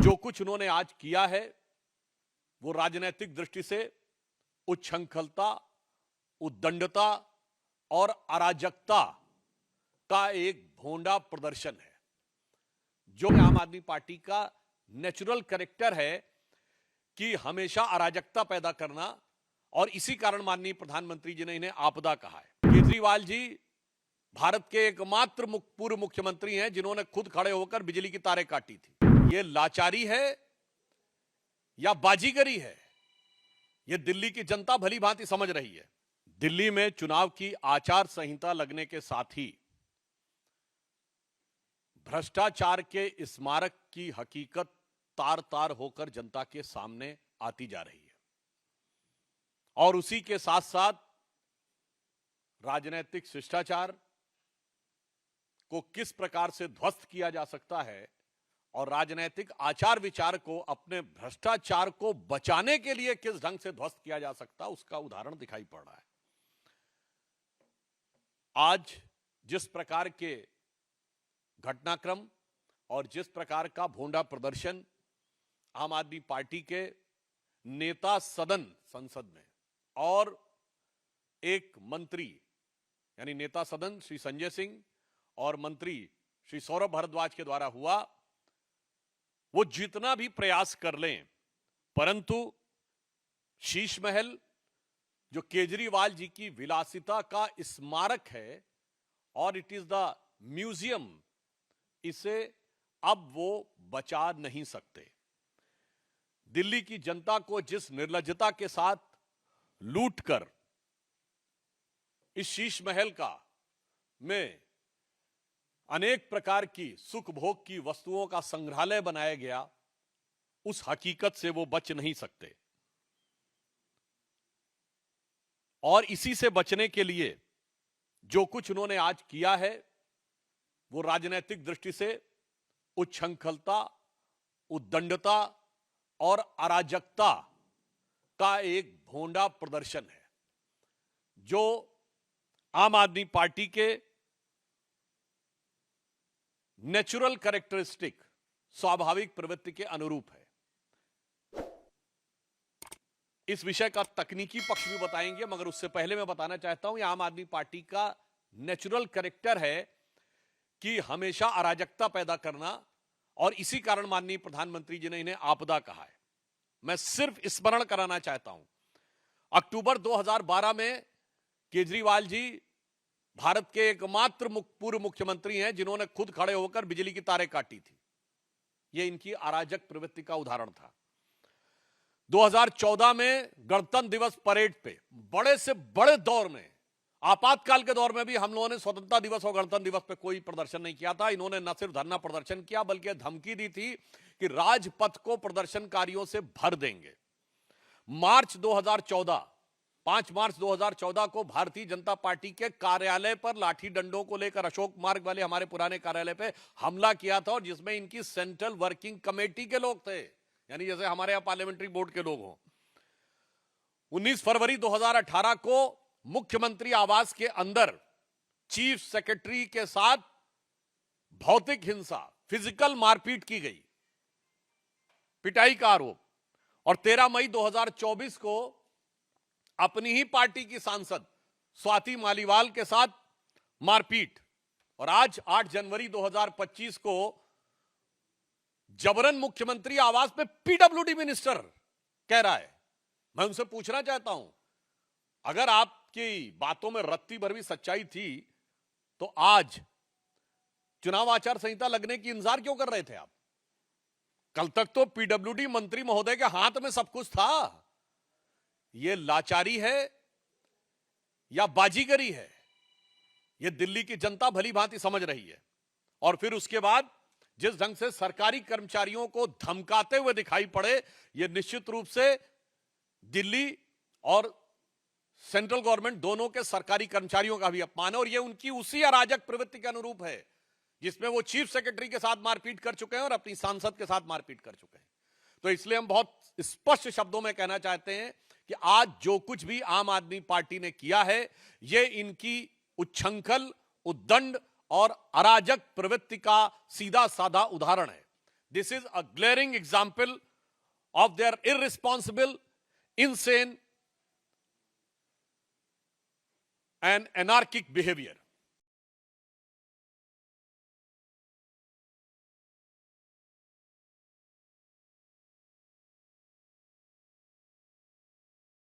जो कुछ उन्होंने आज किया है वो राजनीतिक दृष्टि से उच्छृंखलता, उद्दंडता और अराजकता का एक भोंडा प्रदर्शन है। जो आम आदमी पार्टी का नेचुरल कैरेक्टर है कि हमेशा अराजकता पैदा करना, और इसी कारण माननीय प्रधानमंत्री जी ने इन्हें आपदा कहा है। केजरीवाल जी भारत के एकमात्र पूर्व मुख्यमंत्री हैं जिन्होंने खुद खड़े होकर बिजली की तारें काटी थी। यह लाचारी है या बाजीगरी है, यह दिल्ली की जनता भली भांति समझ रही है। दिल्ली में चुनाव की आचार संहिता लगने के साथ ही भ्रष्टाचार के स्मारक की हकीकत तार तार होकर जनता के सामने आती जा रही है, और उसी के साथ साथ राजनीतिक शिष्टाचार को किस प्रकार से ध्वस्त किया जा सकता है और राजनीतिक आचार विचार को अपने भ्रष्टाचार को बचाने के लिए किस ढंग से ध्वस्त किया जा सकता है, उसका उदाहरण दिखाई पड़ रहा है। आज जिस प्रकार के घटनाक्रम और जिस प्रकार का भोंडा प्रदर्शन आम आदमी पार्टी के नेता सदन संसद में और एक मंत्री यानी नेता सदन श्री संजय सिंह और मंत्री श्री सौरभ भारद्वाज के द्वारा हुआ, वो जितना भी प्रयास कर लें, परंतु शीश महल जो केजरीवाल जी की विलासिता का स्मारक है और इट इज द म्यूजियम, इसे अब वो बचा नहीं सकते। दिल्ली की जनता को जिस निर्लज्जता के साथ लूटकर इस शीश महल का में अनेक प्रकार की सुख भोग की वस्तुओं का संग्रहालय बनाया गया, उस हकीकत से वो बच नहीं सकते। और इसी से बचने के लिए जो कुछ उन्होंने आज किया है वो राजनीतिक दृष्टि से उच्छृंखलता, उद्दंडता और अराजकता का एक भोंडा प्रदर्शन है, जो आम आदमी पार्टी के नेचुरल कैरेक्टरिस्टिक, स्वाभाविक प्रवृत्ति के अनुरूप है। इस विषय का तकनीकी पक्ष भी बताएंगे, मगर उससे पहले मैं बताना चाहता हूं, यह आम आदमी पार्टी का नेचुरल कैरेक्टर है कि हमेशा अराजकता पैदा करना, और इसी कारण माननीय प्रधानमंत्री जी ने इन्हें आपदा कहा है। मैं सिर्फ स्मरण कराना चाहता हूं, अक्टूबर 2012 में केजरीवाल जी भारत के एकमात्र पूर्व मुख्यमंत्री हैं जिन्होंने खुद खड़े होकर बिजली की तारें काटी थी। यह इनकी अराजक प्रवृत्ति का उदाहरण था। 2014 में गणतंत्र दिवस परेड पे बड़े से बड़े दौर में, आपातकाल के दौर में भी हम लोगों ने स्वतंत्रता दिवस और गणतंत्र दिवस पे कोई प्रदर्शन नहीं किया था। इन्होंने न सिर्फ धरना प्रदर्शन किया बल्कि धमकी दी थी कि राजपथ को प्रदर्शनकारियों से भर देंगे। 5 मार्च 2014 को भारतीय जनता पार्टी के कार्यालय पर लाठी डंडों को लेकर अशोक मार्ग वाले हमारे पुराने कार्यालय पे हमला किया था, और जिसमें इनकी सेंट्रल वर्किंग कमेटी के लोग थे, यानी जैसे हमारे यहां पार्लियामेंट्री बोर्ड के लोग हों। 19 फरवरी 2018 को मुख्यमंत्री आवास के अंदर चीफ सेक्रेटरी के साथ भौतिक हिंसा, फिजिकल मारपीट की गई, पिटाई का आरोप, और 13 मई 2024 को अपनी ही पार्टी की सांसद स्वाति मालीवाल के साथ मारपीट, और आज 8 जनवरी 2025 को जबरन मुख्यमंत्री आवास पे पीडब्ल्यूडी मिनिस्टर कह रहा है। मैं उनसे पूछना चाहता हूं, अगर आपकी बातों में रत्ती भर भी सच्चाई थी तो आज चुनाव आचार संहिता लगने की इंतजार क्यों कर रहे थे आप? कल तक तो पीडब्ल्यूडी मंत्री महोदय के हाथ में सब कुछ था। यह लाचारी है या बाजीगरी है, यह दिल्ली की जनता भली भांति समझ रही है। और फिर उसके बाद जिस ढंग से सरकारी कर्मचारियों को धमकाते हुए दिखाई पड़े, यह निश्चित रूप से दिल्ली और सेंट्रल गवर्नमेंट दोनों के सरकारी कर्मचारियों का भी अपमान है, और यह उनकी उसी अराजक प्रवृत्ति के अनुरूप है जिसमें वो चीफ सेक्रेटरी के साथ मारपीट कर चुके हैं और अपनी सांसद के साथ मारपीट कर चुके हैं। तो इसलिए हम बहुत स्पष्ट शब्दों में कहना चाहते हैं कि आज जो कुछ भी आम आदमी पार्टी ने किया है, यह इनकी उच्छृंखल, उद्दंड और अराजक प्रवृत्ति का सीधा साधा उदाहरण है। This is a glaring example of their irresponsible, insane, and anarchic behavior.